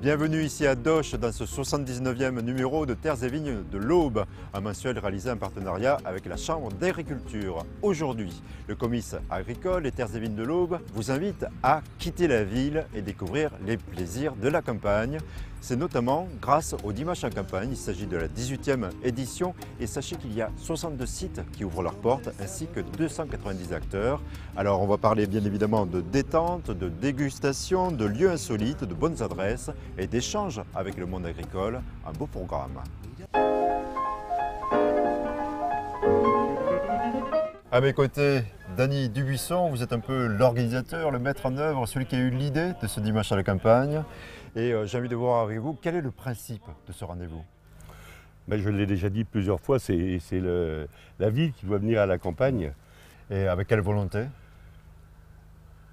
Bienvenue ici à Doche dans ce 79e numéro de Terres et Vignes de l'Aube, un mensuel réalisé en partenariat avec la Chambre d'agriculture. Aujourd'hui, le comice agricole et Terres et Vignes de l'Aube vous invite à quitter la ville et découvrir les plaisirs de la campagne. C'est notamment grâce au Dimanche en campagne. Il s'agit de la 18e édition et sachez qu'il y a 62 sites qui ouvrent leurs portes ainsi que 290 acteurs. Alors on va parler bien évidemment de détente, de dégustation, de lieux insolites, de bonnes adresses et d'échanges avec le monde agricole. Un beau programme. À mes côtés, Dany Dubuisson, vous êtes un peu l'organisateur, le maître en œuvre, celui qui a eu l'idée de ce Dimanche à la campagne. Et j'ai envie de voir avec vous, quel est le principe de ce rendez-vous? Ben, je l'ai déjà dit plusieurs fois, c'est la ville qui doit venir à la campagne. Et avec quelle volonté?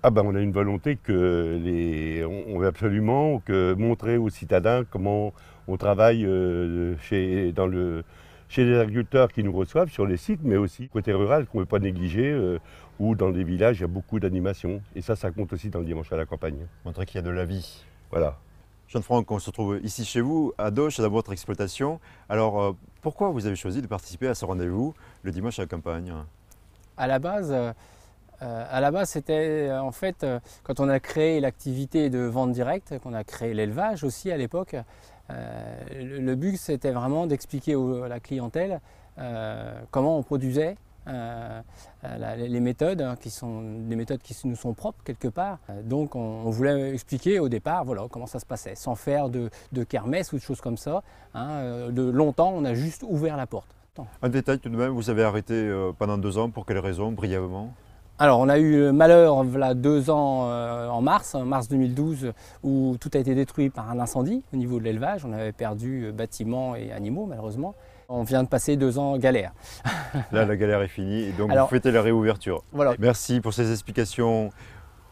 On a une volonté on veut absolument montrer aux citadins comment on travaille chez les agriculteurs qui nous reçoivent sur les sites, mais aussi côté rural qu'on ne veut pas négliger, où dans les villages il y a beaucoup d'animations. Et ça compte aussi dans le Dimanche à la campagne. Montrer qu'il y a de la vie. Voilà. Jean-Franck, on se trouve ici chez vous, à Doche, dans votre exploitation. Alors, pourquoi vous avez choisi de participer à ce rendez-vous, le Dimanche à la campagne? À la base, c'était en fait, quand on a créé l'activité de vente directe, qu'on a créé l'élevage aussi à l'époque, le but c'était vraiment d'expliquer à la clientèle comment on produisait, les méthodes qui sont des méthodes qui nous sont propres quelque part. Donc on voulait expliquer au départ voilà, comment ça se passait, sans faire de kermesse ou de choses comme ça. De longtemps, on a juste ouvert la porte. Un détail tout de même, vous avez arrêté pendant 2 ans, pour quelles raisons, brièvement? Alors on a eu le malheur, voilà 2 ans en mars 2012, où tout a été détruit par un incendie au niveau de l'élevage. On avait perdu bâtiments et animaux malheureusement. On vient de passer 2 ans galère. Là la galère est finie et donc Alors, vous fêtez la réouverture. Voilà. Merci pour ces explications.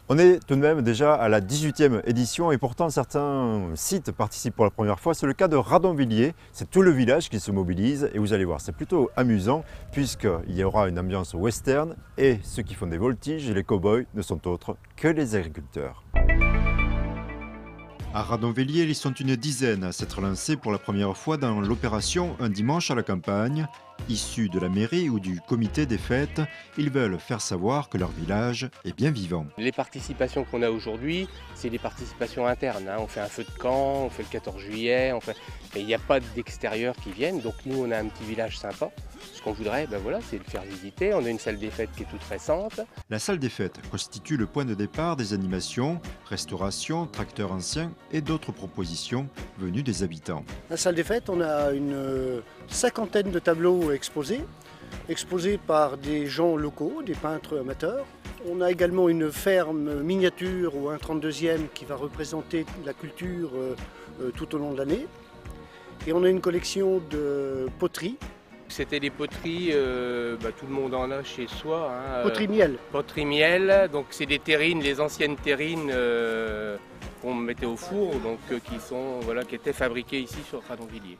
On est tout de même déjà à la 18e édition et pourtant certains sites participent pour la première fois. C'est le cas de Radonvilliers, c'est tout le village qui se mobilise et vous allez voir, c'est plutôt amusant puisqu'il y aura une ambiance western et ceux qui font des voltiges et les cow-boys ne sont autres que les agriculteurs. À Radonvilliers, ils sont une dizaine à s'être lancés pour la première fois dans l'opération Un dimanche à la campagne. Issus de la mairie ou du comité des fêtes, ils veulent faire savoir que leur village est bien vivant. Les participations qu'on a aujourd'hui, c'est des participations internes. On fait un feu de camp, on fait le 14 juillet, mais il n'y a pas d'extérieurs qui viennent. Donc nous, on a un petit village sympa. Ce qu'on voudrait, c'est le faire visiter. On a une salle des fêtes qui est toute récente. La salle des fêtes constitue le point de départ des animations, restauration, tracteurs anciens et d'autres propositions venues des habitants. La salle des fêtes, on a une 50aine de tableaux exposés par des gens locaux, des peintres amateurs. On a également une ferme miniature ou un 32e qui va représenter la culture tout au long de l'année. Et on a une collection de poteries. C'était des poteries, tout le monde en a chez soi. Poterie miel. Poterie miel, donc c'est des terrines, les anciennes terrines qu'on mettait au four, donc qui étaient fabriquées ici sur Radonvilliers.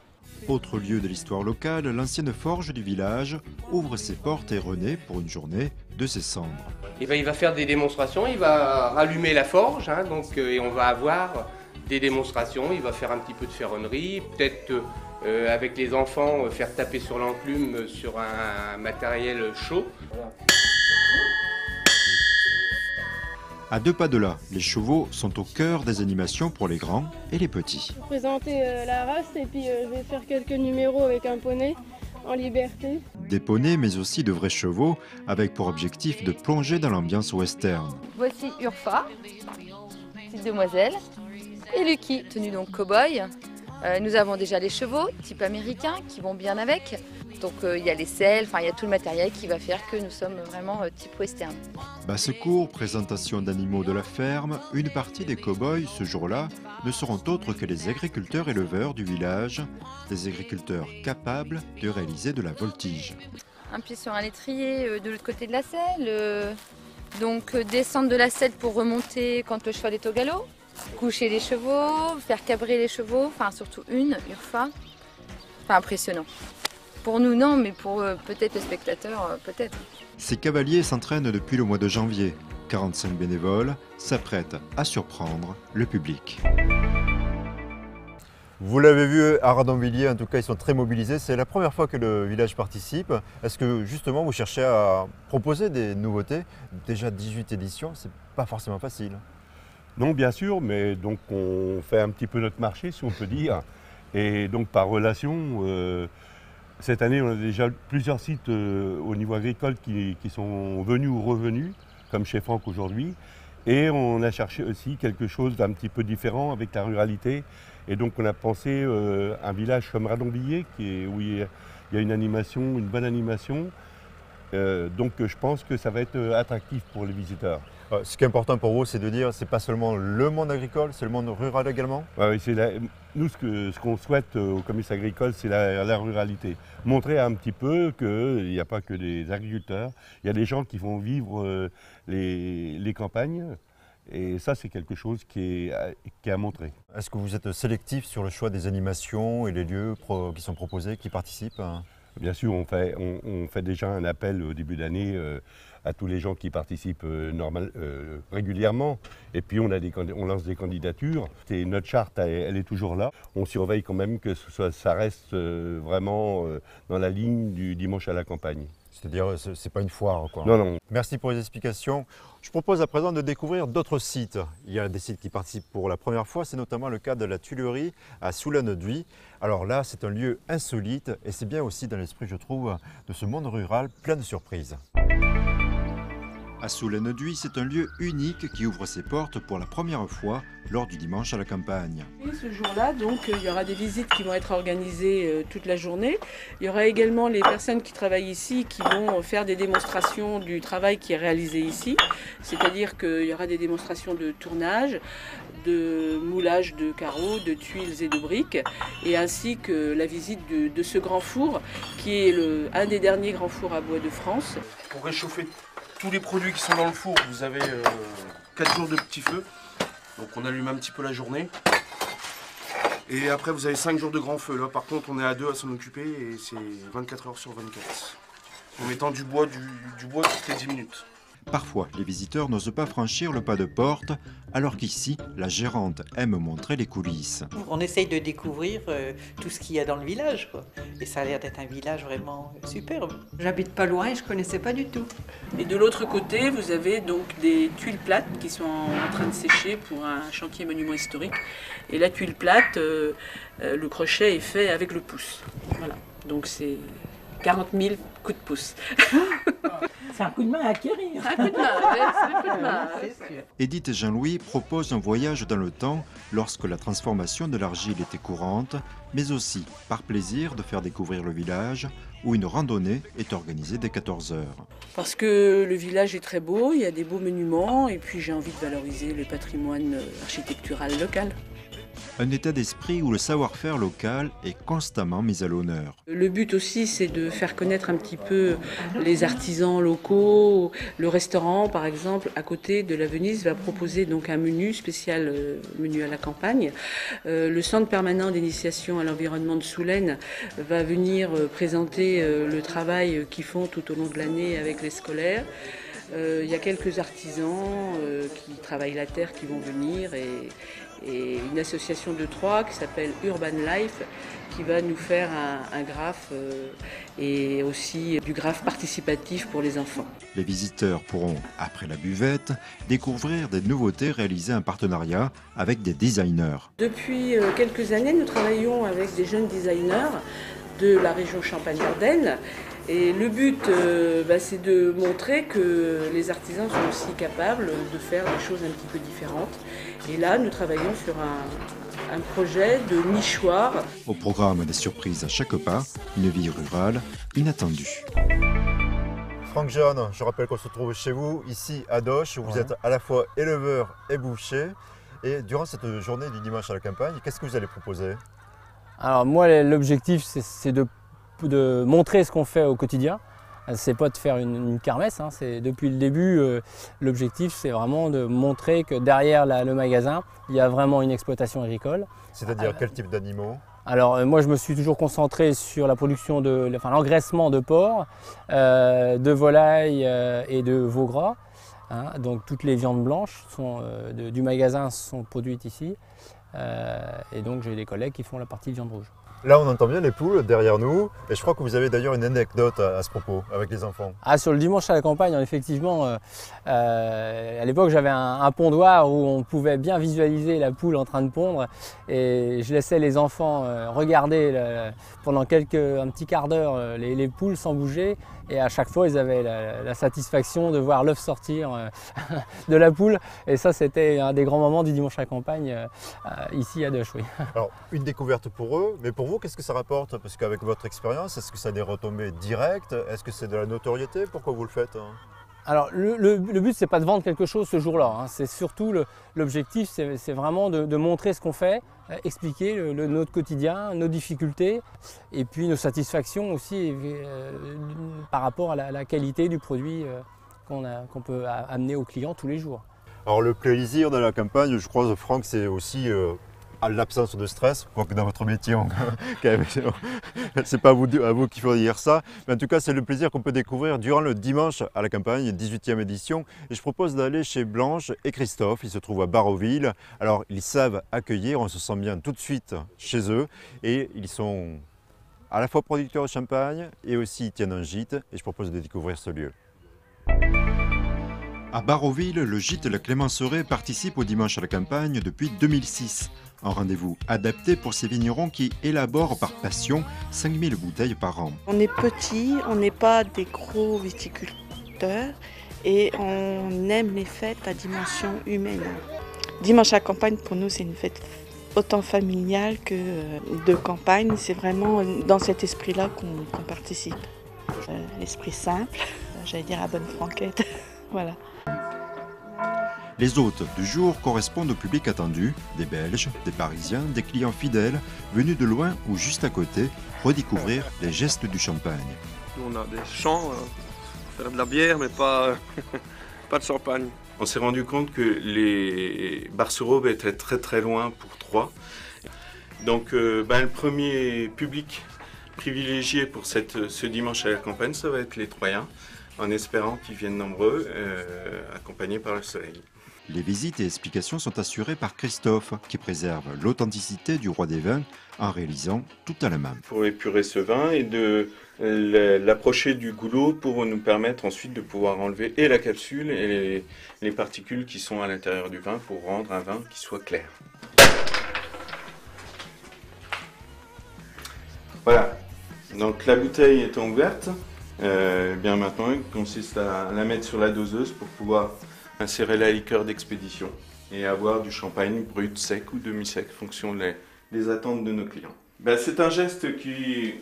Autre lieu de l'histoire locale, l'ancienne forge du village ouvre ses portes et renaît pour une journée de ses cendres. Et il va faire des démonstrations, il va rallumer la forge, et on va avoir des démonstrations, il va faire un petit peu de ferronnerie, peut-être avec les enfants faire taper sur l'enclume sur un matériel chaud. Voilà. À 2 pas de là, les chevaux sont au cœur des animations pour les grands et les petits. Je vais présenter la race et puis je vais faire quelques numéros avec un poney en liberté. Des poneys mais aussi de vrais chevaux avec pour objectif de plonger dans l'ambiance western. Voici Urfa, petite demoiselle, et Lucky, tenue donc cow-boy. Nous avons déjà les chevaux, type américain, qui vont bien avec. Donc il y a les selles, il y a tout le matériel qui va faire que nous sommes vraiment type western. Basse-cour, présentation d'animaux de la ferme, une partie des cow-boys ce jour-là ne seront autres que les agriculteurs éleveurs du village, des agriculteurs capables de réaliser de la voltige. Un pied sur un l'étrier de l'autre côté de la selle, donc descendre de la selle pour remonter quand le cheval est au galop, coucher les chevaux, faire cabrer les chevaux, surtout une, Urfa, impressionnant. Pour nous, non, mais pour peut-être le spectateur, peut-être. Ces cavaliers s'entraînent depuis le mois de janvier. 45 bénévoles s'apprêtent à surprendre le public. Vous l'avez vu à Radonvilliers, en tout cas ils sont très mobilisés. C'est la première fois que le village participe. Est-ce que justement vous cherchez à proposer des nouveautés? Déjà 18 éditions, c'est pas forcément facile. Non, bien sûr, mais donc on fait un petit peu notre marché, si on peut dire. Et donc par relation, cette année on a déjà plusieurs sites au niveau agricole qui sont venus ou revenus, comme chez Franck aujourd'hui. Et on a cherché aussi quelque chose d'un petit peu différent avec la ruralité. Et donc on a pensé un village comme Radonvilliers, où il y a une animation, une bonne animation. Donc je pense que ça va être attractif pour les visiteurs. Ce qui est important pour vous, c'est de dire, c'est pas seulement le monde agricole, c'est le monde rural également? Ouais, nous, ce qu'on souhaite au comice agricole, c'est la ruralité. Montrer un petit peu qu'il n'y a pas que des agriculteurs, il y a des gens qui font vivre les campagnes. Et ça, c'est quelque chose qui est à montrer. Est-ce que vous êtes sélectif sur le choix des animations et les lieux qui sont proposés, qui participent? Bien sûr, on fait déjà un appel au début d'année à tous les gens qui participent régulièrement. Et puis on lance des candidatures. Et notre charte, elle est toujours là. On surveille quand même que ça reste vraiment dans la ligne du dimanche à la campagne. C'est-à-dire, c'est pas une foire, quoi. Non, non. Merci pour les explications. Je propose à présent de découvrir d'autres sites. Il y a des sites qui participent pour la première fois, c'est notamment le cas de la Tuilerie à Soulaine-d'Huy. Alors là, c'est un lieu insolite et c'est bien aussi dans l'esprit, je trouve, de ce monde rural plein de surprises. À Soulaine-d'Huy, c'est un lieu unique qui ouvre ses portes pour la première fois lors du dimanche à la campagne. Et ce jour-là, donc, il y aura des visites qui vont être organisées toute la journée. Il y aura également les personnes qui travaillent ici qui vont faire des démonstrations du travail qui est réalisé ici. C'est-à-dire qu'il y aura des démonstrations de tournage, de moulage de carreaux, de tuiles et de briques, et ainsi que la visite de ce grand four qui est un des derniers grands fours à bois de France. Pour réchauffer tous les produits qui sont dans le four, vous avez 4 jours de petit feu. Donc on allume un petit peu la journée. Et après vous avez 5 jours de grand feu. Là par contre on est à 2 à s'en occuper et c'est 24 heures sur 24. En mettant du bois toutes les 10 minutes. Parfois, les visiteurs n'osent pas franchir le pas de porte, alors qu'ici, la gérante aime montrer les coulisses. On essaye de découvrir tout ce qu'il y a dans le village, quoi. Et ça a l'air d'être un village vraiment superbe. J'habite pas loin et je connaissais pas du tout. Et de l'autre côté, vous avez donc des tuiles plates qui sont en train de sécher pour un chantier monument historique. Et la tuile plate, le crochet est fait avec le pouce. Voilà. Donc c'est 40 000 coups de pouce. C'est un coup de main à acquérir. Un coup de main, c'est un coup de main. Edith et Jean-Louis proposent un voyage dans le temps lorsque la transformation de l'argile était courante, mais aussi par plaisir de faire découvrir le village où une randonnée est organisée dès 14 h. Parce que le village est très beau, il y a des beaux monuments et puis j'ai envie de valoriser le patrimoine architectural local. Un état d'esprit où le savoir-faire local est constamment mis à l'honneur. Le but aussi, c'est de faire connaître un petit peu les artisans locaux. Le restaurant, par exemple, à côté de la Venise, va proposer donc un menu spécial, menu à la campagne. Le centre permanent d'initiation à l'environnement de Soulaine va venir présenter le travail qu'ils font tout au long de l'année avec les scolaires. Il y a quelques artisans qui travaillent la terre qui vont venir et une association de Troyes qui s'appelle Urban Life qui va nous faire un graphe et aussi du graphe participatif pour les enfants. Les visiteurs pourront, après la buvette, découvrir des nouveautés réalisées en partenariat avec des designers. Depuis quelques années, nous travaillons avec des jeunes designers de la région Champagne-Ardenne. Et le but, c'est de montrer que les artisans sont aussi capables de faire des choses un petit peu différentes. Et là, nous travaillons sur un projet de nichoir. Au programme des surprises à chaque pas, une vie rurale inattendue. Franck Jeanne, je rappelle qu'on se trouve chez vous, ici à Doche, où vous êtes à la fois éleveur et boucher. Et durant cette journée du dimanche à la campagne, qu'est-ce que vous allez proposer? Alors moi, l'objectif, c'est de montrer ce qu'on fait au quotidien. C'est pas de faire une kermesse, hein. Depuis le début, l'objectif c'est vraiment de montrer que derrière le magasin, il y a vraiment une exploitation agricole. C'est-à-dire quel type d'animaux? Alors moi je me suis toujours concentré sur la production l'engraissement de porc, de volaille et de veau gras. Hein. Donc toutes les viandes blanches du magasin sont produites ici. Et donc j'ai des collègues qui font la partie viande rouge. Là, on entend bien les poules derrière nous. Et je crois que vous avez d'ailleurs une anecdote à ce propos avec les enfants. Ah, sur le dimanche à la campagne, effectivement, à l'époque, j'avais un pondoir où on pouvait bien visualiser la poule en train de pondre. Et je laissais les enfants regarder pendant un petit quart d'heure les poules sans bouger. Et à chaque fois, ils avaient la satisfaction de voir l'œuf sortir de la poule. Et ça, c'était un des grands moments du dimanche à la campagne ici à Deuche. Oui. Alors, une découverte pour eux, mais pour vous, qu'est-ce que ça rapporte? Parce qu'avec votre expérience, est-ce que ça a des retombées directes? Est-ce que c'est de la notoriété? Pourquoi vous le faites? Alors, le but, c'est pas de vendre quelque chose ce jour-là. Hein. C'est surtout l'objectif, c'est vraiment de montrer ce qu'on fait, expliquer notre quotidien, nos difficultés et puis nos satisfactions aussi par rapport à la qualité du produit qu'on peut amener aux clients tous les jours. Alors, le plaisir de la campagne, je crois, Franck, c'est aussi à l'absence de stress, quoique dans votre métier, c'est pas à vous qu'il faut dire ça, mais en tout cas c'est le plaisir qu'on peut découvrir durant le dimanche à la campagne, 18e édition. Et je propose d'aller chez Blanche et Christophe, ils se trouvent à Barroville. Alors ils savent accueillir, on se sent bien tout de suite chez eux et ils sont à la fois producteurs de champagne et aussi ils tiennent un gîte et je propose de découvrir ce lieu. À Barroville, le gîte La Clémencerie participe au dimanche à la campagne depuis 2006. Un rendez-vous adapté pour ces vignerons qui élaborent par passion 5000 bouteilles par an. On est petits, on n'est pas des gros viticulteurs et on aime les fêtes à dimension humaine. Dimanche à la campagne, pour nous, c'est une fête autant familiale que de campagne. C'est vraiment dans cet esprit-là qu'on participe. L'esprit simple, j'allais dire à bonne franquette. Voilà. Les hôtes du jour correspondent au public attendu, des Belges, des Parisiens, des clients fidèles, venus de loin ou juste à côté, redécouvrir les gestes du champagne. Nous, on a des champs, faire de la bière, mais pas, pas de champagne. On s'est rendu compte que les Bar-sur-Aube étaient très très loin pour Troyes. Donc le premier public privilégié pour ce dimanche à la campagne, ça va être les Troyens, en espérant qu'ils viennent nombreux, accompagnés par le soleil. Les visites et explications sont assurées par Christophe, qui préserve l'authenticité du roi des vins en réalisant tout à la main. Pour épurer ce vin et de l'approcher du goulot pour nous permettre ensuite de pouvoir enlever et la capsule et les particules qui sont à l'intérieur du vin pour rendre un vin qui soit clair. Voilà, donc la bouteille étant ouverte, bien maintenant il consiste à la mettre sur la doseuse pour pouvoir insérer la liqueur d'expédition et avoir du champagne brut, sec ou demi-sec, en fonction des attentes de nos clients. C'est un geste qui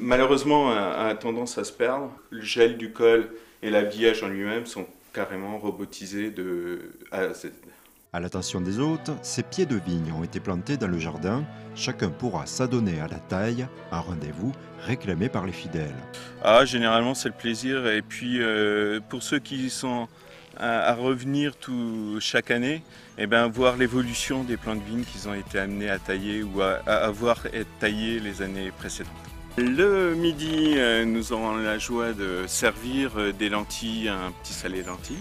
malheureusement a tendance à se perdre. Le gel du col et l'habillage en lui-même sont carrément robotisés de A à Z. À l'attention des hôtes, ces pieds de vigne ont été plantés dans le jardin. Chacun pourra s'adonner à la taille, un rendez-vous réclamé par les fidèles. Généralement c'est le plaisir et puis pour ceux qui sont à revenir chaque année, voir l'évolution des plants de vigne qu'ils ont été amenés à tailler ou à voir être taillés les années précédentes. Le midi, nous aurons la joie de servir des lentilles, un petit salé lentilles.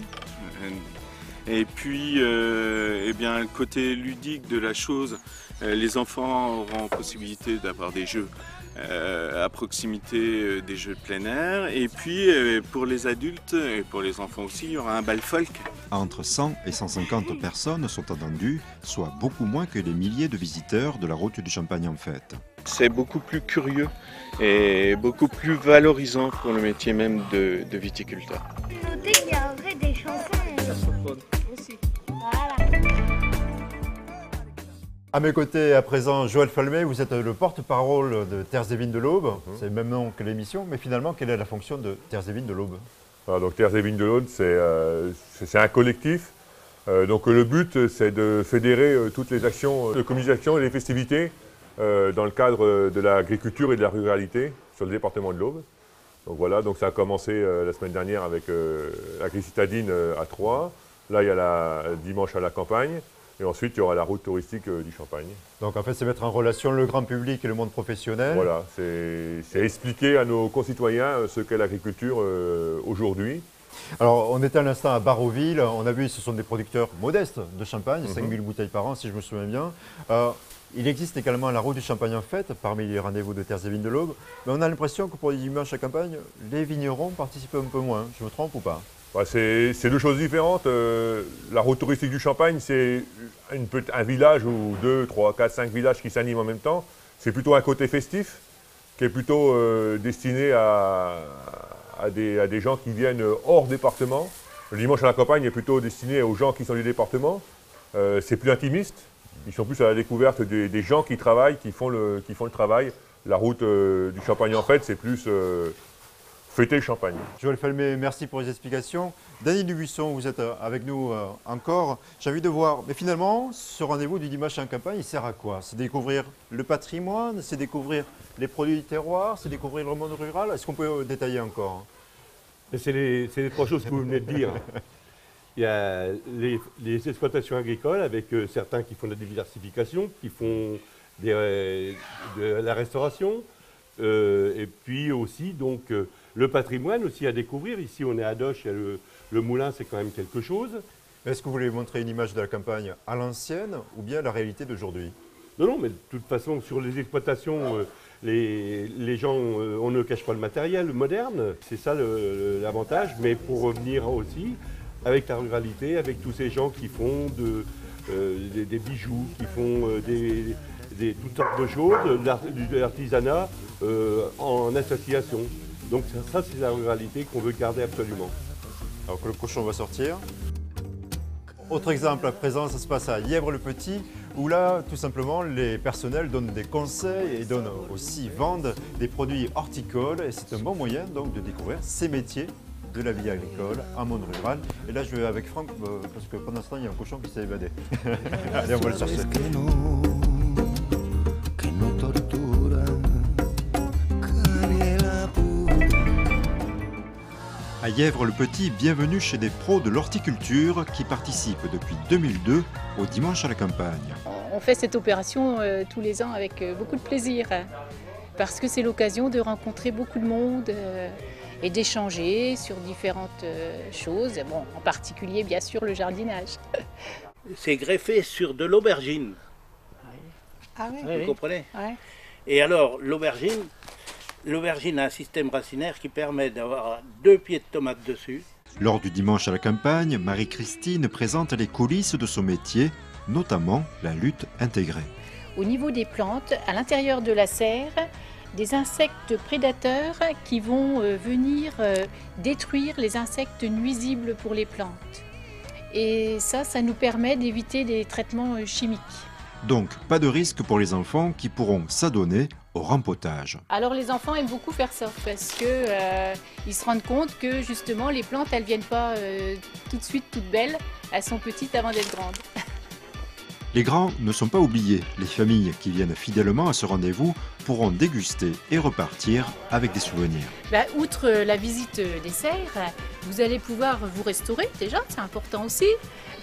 Et puis, le côté ludique de la chose, les enfants auront possibilité d'avoir des jeux à proximité des jeux de plein air. Et puis, pour les adultes et pour les enfants aussi, il y aura un bal folk. Entre 100 et 150 personnes sont attendues, soit beaucoup moins que les milliers de visiteurs de la route du Champagne en fête. C'est beaucoup plus curieux et beaucoup plus valorisant pour le métier même de viticulteur. Notez qu'il y a en fait des chansons aussi. Voilà. À mes côtés, à présent, Joël Falmet, vous êtes le porte-parole de Terres et Vignes de l'Aube. C'est le même nom que l'émission, mais finalement, quelle est la fonction de Terres et Vignes de l'Aube? Donc Terres et Vignes de l'Aube, c'est un collectif. Donc le but, c'est de fédérer toutes les actions de communication et les festivités dans le cadre de l'agriculture et de la ruralité sur le département de l'Aube. Donc voilà, donc ça a commencé la semaine dernière avec l'agri-citadine à Troyes. Là, il y a le dimanche à la campagne. Et ensuite, il y aura la route touristique du Champagne. Donc en fait, c'est mettre en relation le grand public et le monde professionnel. Voilà, c'est expliquer à nos concitoyens ce qu'est l'agriculture aujourd'hui. Alors, on était à l'instant à Baroville, on a vu ce sont des producteurs modestes de champagne, 5000 bouteilles par an si je me souviens bien. Il existe également la route du champagne en fête parmi les rendez-vous de Terres et Vignes de l'Aube, mais on a l'impression que pour les dimanches à campagne, les vignerons participent un peu moins. Je me trompe ou pas? C'est deux choses différentes. La route touristique du Champagne, c'est un village ou 2, 3, 4, 5 villages qui s'animent en même temps. C'est plutôt un côté festif qui est plutôt destiné à des gens qui viennent hors département. Le dimanche à la campagne est plutôt destiné aux gens qui sont du département. C'est plus intimiste. Ils sont plus à la découverte des gens qui travaillent, qui font le travail. La route du Champagne en fête, c'est plus fêter le champagne. Joël Felmé, merci pour les explications. Dany Dubuisson, vous êtes avec nous encore. J'ai envie de voir, mais finalement, ce rendez-vous du dimanche en campagne, il sert à quoi? C'est découvrir le patrimoine, c'est découvrir les produits du terroir, c'est découvrir le monde rural. Est-ce qu'on peut détailler encore? C'est les trois choses que vous venez de dire. Il y a les exploitations agricoles avec certains qui font de la diversification, qui font de la restauration, et puis aussi donc le patrimoine aussi à découvrir. Ici on est à Doche, le moulin c'est quand même quelque chose. Est-ce que vous voulez montrer une image de la campagne à l'ancienne ou bien la réalité d'aujourd'hui? Non, mais de toute façon sur les exploitations, les gens, on ne cache pas le matériel moderne, c'est ça l'avantage, mais pour revenir aussi avec la ruralité, avec tous ces gens qui font des bijoux, qui font toutes sortes de choses, de l'artisanat en association. Donc ça c'est la ruralité qu'on veut garder absolument. Alors que le cochon va sortir. Autre exemple à présent, ça se passe à Yèvre-le-Petit, où là, tout simplement, les personnels donnent des conseils et vendent des produits horticoles. Et c'est un bon moyen donc de découvrir ces métiers de la vie agricole en monde rural. Et là, je vais avec Franck, parce que pendant ce temps, il y a un cochon qui s'est évadé. Allez, on va le chercher. À Yèvre-le-Petit, bienvenue chez des pros de l'horticulture qui participent depuis 2002 au dimanche à la campagne. On fait cette opération tous les ans avec beaucoup de plaisir, parce que c'est l'occasion de rencontrer beaucoup de monde et d'échanger sur différentes choses, bon, en particulier bien sûr le jardinage. C'est greffé sur de l'aubergine. Ah oui, Vous comprenez? Ouais. Et alors l'aubergine a un système racinaire qui permet d'avoir 2 pieds de tomates dessus. Lors du dimanche à la campagne, Marie-Christine présente les coulisses de son métier, notamment la lutte intégrée. Au niveau des plantes, à l'intérieur de la serre, des insectes prédateurs qui vont venir détruire les insectes nuisibles pour les plantes. Et ça nous permet d'éviter des traitements chimiques. Donc, pas de risque pour les enfants qui pourront s'adonner au rempotage. Alors les enfants aiment beaucoup faire ça parce que ils se rendent compte que justement les plantes elles viennent pas tout de suite toutes belles, elles sont petites avant d'être grandes. Les grands ne sont pas oubliés. Les familles qui viennent fidèlement à ce rendez-vous pourront déguster et repartir avec des souvenirs. Outre la visite des serres, vous allez pouvoir vous restaurer déjà, c'est important aussi,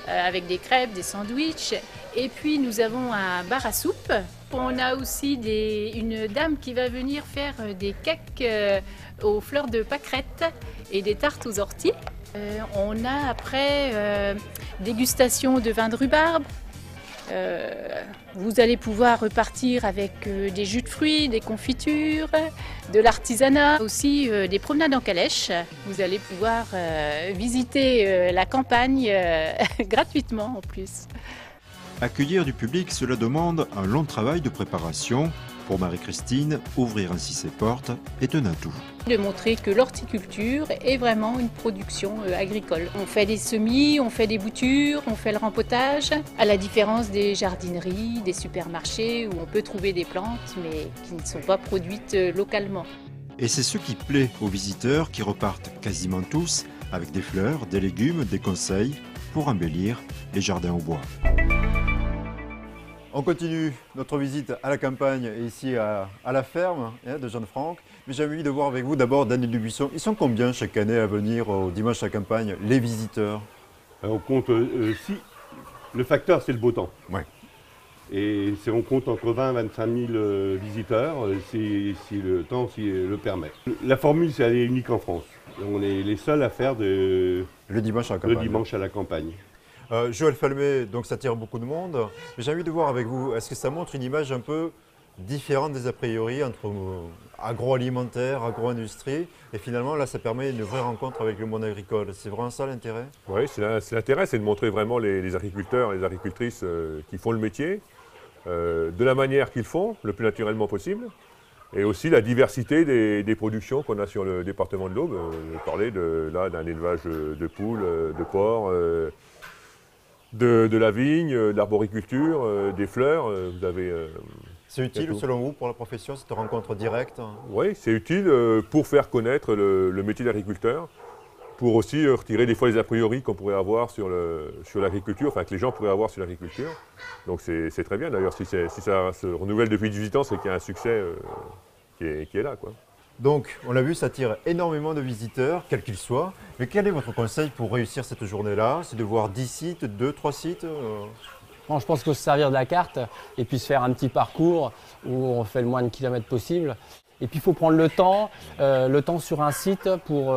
avec des crêpes, des sandwichs. Et puis nous avons un bar à soupe. On a aussi une dame qui va venir faire des cakes aux fleurs de pâquerette et des tartes aux orties. On a après dégustation de vin de rhubarbe. Vous allez pouvoir repartir avec des jus de fruits, des confitures, de l'artisanat, aussi des promenades en calèche. Vous allez pouvoir visiter la campagne gratuitement en plus. Accueillir du public, cela demande un long travail de préparation. Pour Marie-Christine, ouvrir ainsi ses portes est un atout. De montrer que l'horticulture est vraiment une production agricole. On fait des semis, on fait des boutures, on fait le rempotage, à la différence des jardineries, des supermarchés où on peut trouver des plantes mais qui ne sont pas produites localement. Et c'est ce qui plaît aux visiteurs qui repartent quasiment tous avec des fleurs, des légumes, des conseils pour embellir les jardins au bois. On continue notre visite à la campagne et ici à la ferme de Jeanne-Franck. Mais j'ai envie de voir avec vous d'abord Dany Dubuisson. Ils sont combien chaque année à venir au dimanche à la campagne, les visiteurs? On compte, si le facteur c'est le beau temps. Ouais. Et on compte entre 20 et 25 000 visiteurs si le temps le permet. La formule, elle est unique en France. On est les seuls à faire le dimanche à la campagne. Joël Falmet, donc ça attire beaucoup de monde. Mais j'ai envie de voir avec vous, est-ce que ça montre une image un peu différente des a priori entre agroalimentaire, agro-industrie, et finalement là ça permet une vraie rencontre avec le monde agricole. C'est vraiment ça l'intérêt? Oui, c'est l'intérêt, c'est de montrer vraiment les agriculteurs et les agricultrices qui font le métier, de la manière qu'ils font, le plus naturellement possible, et aussi la diversité des productions qu'on a sur le département de l'Aube. Je parlais d'un élevage de poules, de porcs, de la vigne, de l'arboriculture, des fleurs. Vous avez... C'est utile selon vous pour la profession, cette rencontre directe? Oui, c'est utile pour faire connaître le métier d'agriculteur, pour aussi retirer des fois les a priori qu'on pourrait avoir sur l'agriculture, enfin que les gens pourraient avoir sur l'agriculture. Donc c'est très bien d'ailleurs, si ça se renouvelle depuis 18 ans, c'est qu'il y a un succès qui est là, quoi. Donc, on l'a vu, ça attire énormément de visiteurs, quels qu'ils soient. Mais quel est votre conseil pour réussir cette journée-là? C'est de voir 10 sites, 2, 3 sites Bon, je pense qu'il faut se servir de la carte et puis se faire un petit parcours où on fait le moins de kilomètres possible. Et puis il faut prendre le temps sur un site pour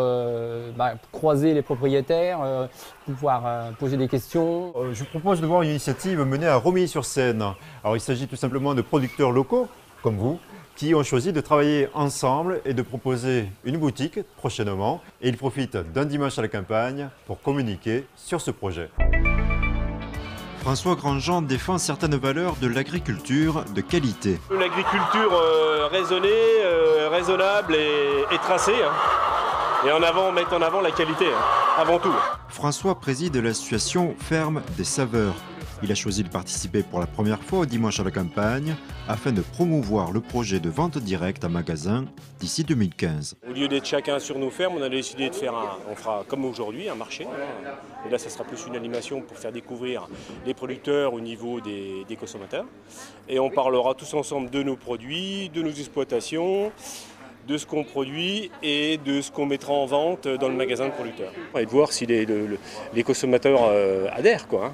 croiser les propriétaires, pouvoir poser des questions. Je vous propose de voir une initiative menée à Romilly-sur-Seine. Alors il s'agit tout simplement de producteurs locaux, comme vous, qui ont choisi de travailler ensemble et de proposer une boutique prochainement. Et ils profitent d'un dimanche à la campagne pour communiquer sur ce projet. François Grandjean défend certaines valeurs de l'agriculture de qualité. L'agriculture raisonnée, raisonnable et tracée. Et mettre en avant la qualité, avant tout. François préside l'association Ferme des Saveurs. Il a choisi de participer pour la première fois au dimanche à la campagne afin de promouvoir le projet de vente directe à magasin d'ici 2015. Au lieu d'être chacun sur nos fermes, on a décidé de faire on fera comme aujourd'hui un marché. Et là, ça sera plus une animation pour faire découvrir les producteurs au niveau des consommateurs. Et on parlera tous ensemble de nos produits, de nos exploitations, de ce qu'on produit et de ce qu'on mettra en vente dans le magasin de producteurs. Et de voir si les consommateurs adhèrent, quoi.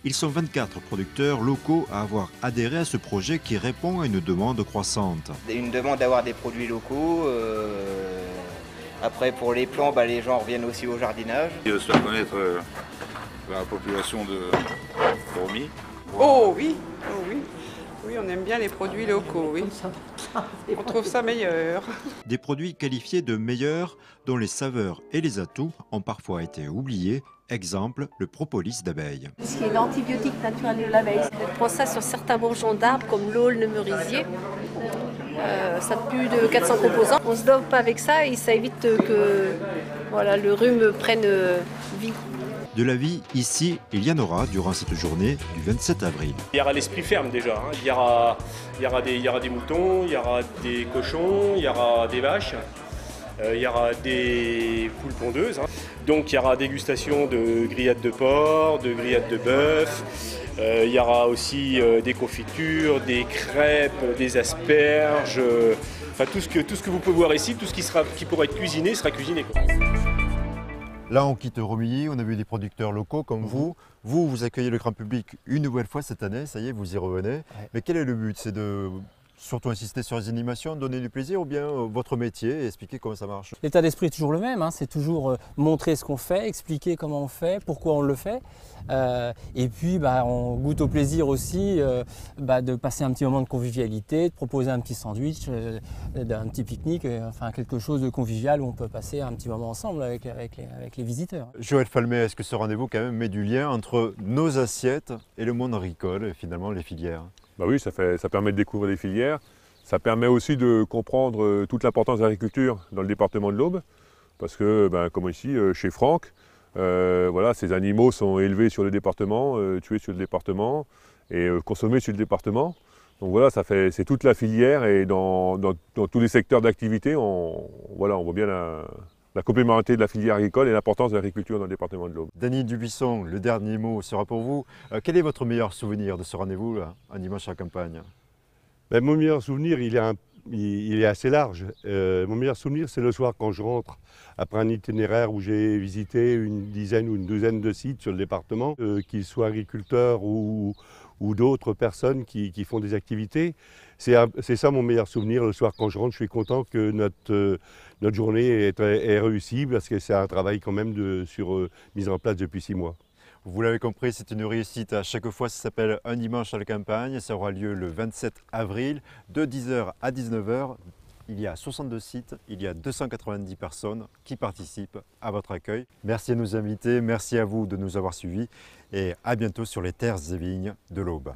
Ils sont 24 producteurs locaux à avoir adhéré à ce projet qui répond à une demande croissante. Une demande d'avoir des produits locaux. Après, pour les plants, les gens reviennent aussi au jardinage. Se faire connaître la population de Romilly. Oh oui, oh oui. Oui, on aime bien les produits locaux, oui. On trouve ça meilleur. Des produits qualifiés de meilleurs dont les saveurs et les atouts ont parfois été oubliés. Exemple, le propolis d'abeille. C'est l'antibiotique naturel de l'abeille. On prend ça sur certains bourgeons d'arbres comme l'aulne, le merisier. Ça a plus de 400 composants. On ne se dope pas avec ça et ça évite que le rhume prenne vie. De la vie, ici, il y en aura durant cette journée du 27 avril. Il y aura l'esprit ferme déjà. Il y aura des moutons, il y aura des cochons, il y aura des vaches. Il y aura des poules pondeuses. Donc il y aura dégustation de grillades de porc, de grillades de bœuf. Il y aura aussi des confitures, des crêpes, des asperges. Enfin tout ce que vous pouvez voir ici, tout ce qui pourra être cuisiné sera cuisiné, quoi. Là, on quitte Romilly, on a vu des producteurs locaux comme vous. Vous accueillez le grand public une nouvelle fois cette année, ça y est, vous y revenez. Ouais. Mais quel est le but? C'est de surtout insister sur les animations, donner du plaisir ou bien votre métier et expliquer comment ça marche? L'état d'esprit est toujours le même, c'est toujours montrer ce qu'on fait, expliquer comment on fait, pourquoi on le fait. Et puis on goûte au plaisir aussi de passer un petit moment de convivialité, de proposer un petit sandwich, d'un petit pique-nique, enfin quelque chose de convivial où on peut passer un petit moment ensemble avec les visiteurs. Joël Falmet, est-ce que ce rendez-vous quand même met du lien entre nos assiettes et le monde agricole et finalement les filières? Oui, ça permet de découvrir les filières. Ça permet aussi de comprendre toute l'importance de l'agriculture dans le département de l'Aube. Parce que, comme ici, chez Franck, ces animaux sont élevés sur le département, tués sur le département et consommés sur le département. Donc voilà, c'est toute la filière et dans tous les secteurs d'activité, on voit bien la complémentarité de la filière agricole et l'importance de l'agriculture dans le département de l'Aube. Dany Dubuisson, le dernier mot sera pour vous. Quel est votre meilleur souvenir de ce rendez-vous, un dimanche à la campagne? Mon meilleur souvenir, il est il est assez large. Mon meilleur souvenir, c'est le soir quand je rentre après un itinéraire où j'ai visité une dizaine ou une douzaine de sites sur le département, qu'ils soient agriculteurs ou d'autres personnes qui font des activités. C'est ça mon meilleur souvenir. Le soir quand je rentre, je suis content que notre journée est réussie parce que c'est un travail quand même mis en place depuis 6 mois. Vous l'avez compris, c'est une réussite à chaque fois. Ça s'appelle Un dimanche à la campagne. Ça aura lieu le 27 avril de 10h à 19h. Il y a 62 sites, il y a 290 personnes qui participent à votre accueil. Merci à nos invités, merci à vous de nous avoir suivis et à bientôt sur les terres et vignes de l'Aube.